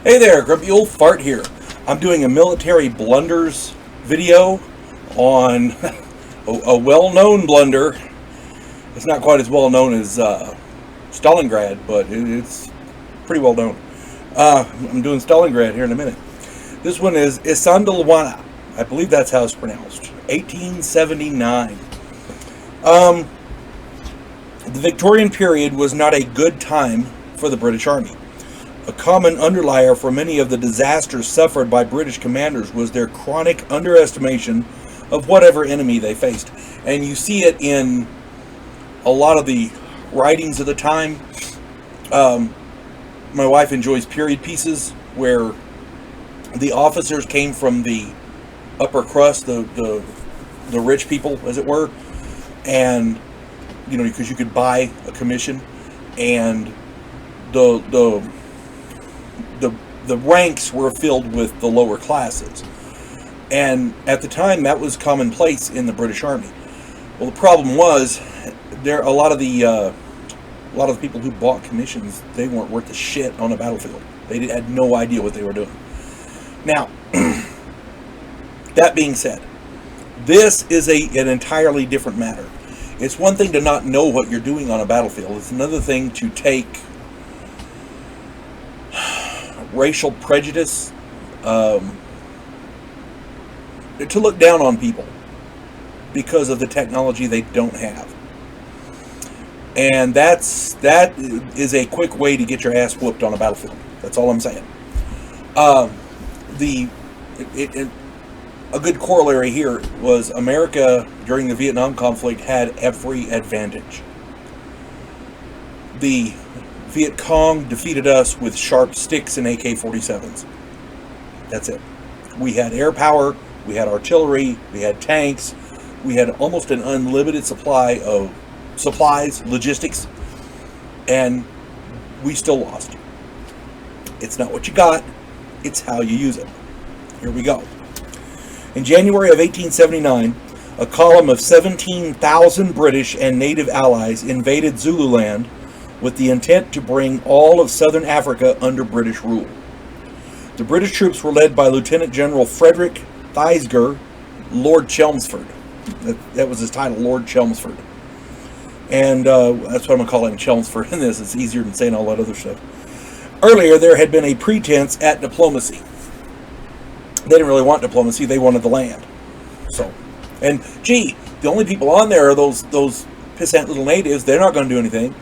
Hey there, Grumpy Old Fart here. I'm doing a military blunders video on a well-known blunder. It's not quite as well known as Stalingrad, but it's pretty well known. I'm doing Stalingrad here in a minute. This one is Isandlwana. I believe that's how it's pronounced. 1879. The Victorian period was not a good time for the British Army. A common underlier for many of the disasters suffered by British commanders was their chronic underestimation of whatever enemy they faced. And you see it in a lot of the writings of the time. My wife enjoys period pieces where the officers came from the upper crust, the rich people, as it were, and because you could buy a commission, and the ranks were filled with the lower classes, and at the time that was commonplace in the British Army. Well, the problem was a lot of the people who bought commissions, they weren't worth a shit on a battlefield. They had no idea what they were doing. Now, that being said, this is an entirely different matter. It's one thing to not know what you're doing on a battlefield. It's another thing to take racial prejudice, to look down on people because of the technology they don't have. And that is a quick way to get your ass whooped on a battlefield. That's all I'm saying. A good corollary here was America during the Vietnam conflict had every advantage. The Viet Cong defeated us with sharp sticks and AK-47s. That's it. We had air power, we had artillery, we had tanks, we had almost an unlimited supply of supplies, logistics, and we still lost. It's not what you got, it's how you use it. Here we go. In January of 1879, a column of 17,000 British and native allies invaded Zululand with the intent to bring all of southern Africa under British rule. The British troops were led by Lieutenant General Frederick Thesiger, Lord Chelmsford. That was his title, Lord Chelmsford. And that's what I'm going to call him, Chelmsford in this. It's easier than saying all that other stuff. Earlier, there had been a pretense at diplomacy. They didn't really want diplomacy, they wanted the land. And gee, the only people on there are those pissant little natives. They're not going to do anything.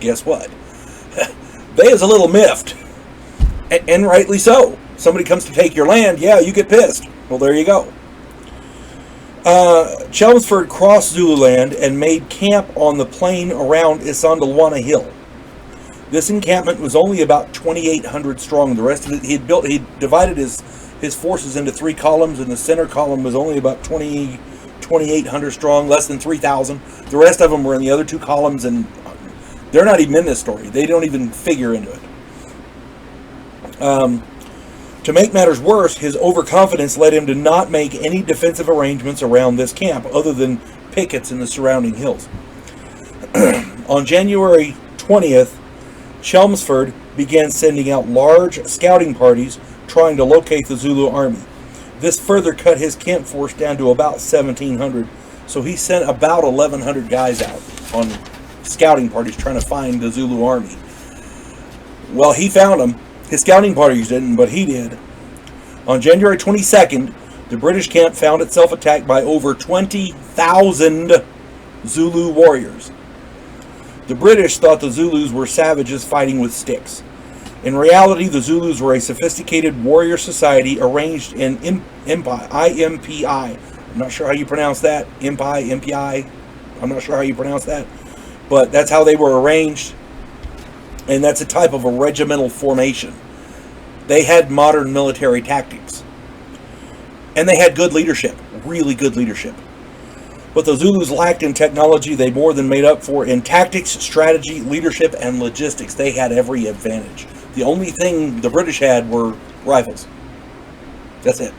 Guess what? They is a little miffed. And rightly so. Somebody comes to take your land, yeah, you get pissed. Well, there you go. Chelmsford crossed Zululand and made camp on the plain around Isandlwana Hill. This encampment was only about 2,800 strong. The rest of it, he divided his forces into three columns, and the center column was only about 2,800 strong, less than 3,000. The rest of them were in the other two columns, and they're not even in this story. They don't even figure into it. To make matters worse, his overconfidence led him to not make any defensive arrangements around this camp, other than pickets in the surrounding hills. On January 20th, Chelmsford began sending out large scouting parties trying to locate the Zulu army. This further cut his camp force down to about 1,700, so he sent about 1,100 guys out on scouting parties trying to find the Zulu army. Well, he found them. His scouting parties didn't, but he did. On January 22nd, the British camp found itself attacked by over 20,000 Zulu warriors. The British thought the Zulus were savages fighting with sticks. In reality, the Zulus were a sophisticated warrior society arranged in IMPI. I'm not sure how you pronounce that. MPI. I'm not sure how you pronounce that. But that's how they were arranged. And that's a type of a regimental formation. They had modern military tactics. And they had good leadership. Really good leadership. What the Zulus lacked in technology, they more than made up for in tactics, strategy, leadership, and logistics. They had every advantage. The only thing the British had were rifles. That's it.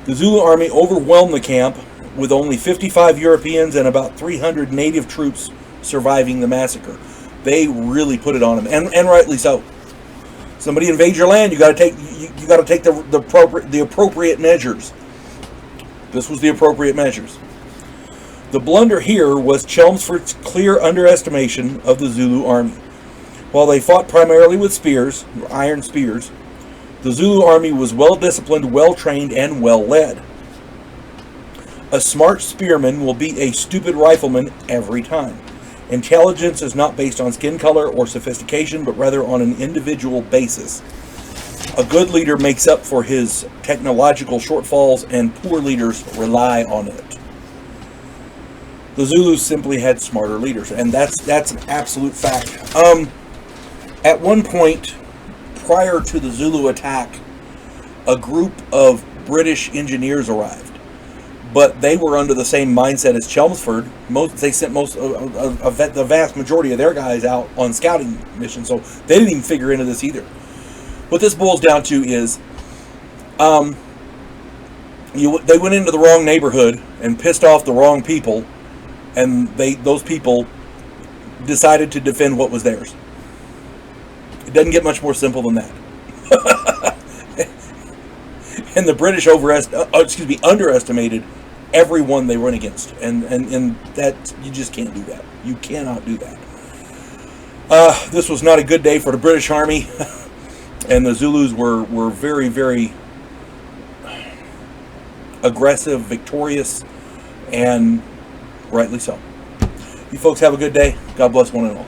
The Zulu army overwhelmed the camp with only 55 Europeans and about 300 native troops surviving the massacre. They really put it on them, and rightly so. Somebody invades your land, you got to take the appropriate measures. This was the appropriate measures. The blunder here was Chelmsford's clear underestimation of the Zulu army. While they fought primarily with spears, iron spears, the Zulu army was well disciplined, well trained, and well led. A smart spearman will beat a stupid rifleman every time. Intelligence is not based on skin color or sophistication, but rather on an individual basis. A good leader makes up for his technological shortfalls, and poor leaders rely on it. The Zulus simply had smarter leaders, and that's an absolute fact. At one point, prior to the Zulu attack, a group of British engineers arrived, but they were under the same mindset as Chelmsford. They sent the vast majority of their guys out on scouting missions, so they didn't even figure into this either. What this boils down to is, they went into the wrong neighborhood and pissed off the wrong people, and those people decided to defend what was theirs. It doesn't get much more simple than that. And the British underestimated everyone they run against, and that you just can't do that. You cannot do that. This was not a good day for the British Army, and the Zulus were very, very aggressive, victorious, and rightly so. You folks have a good day. God bless one and all.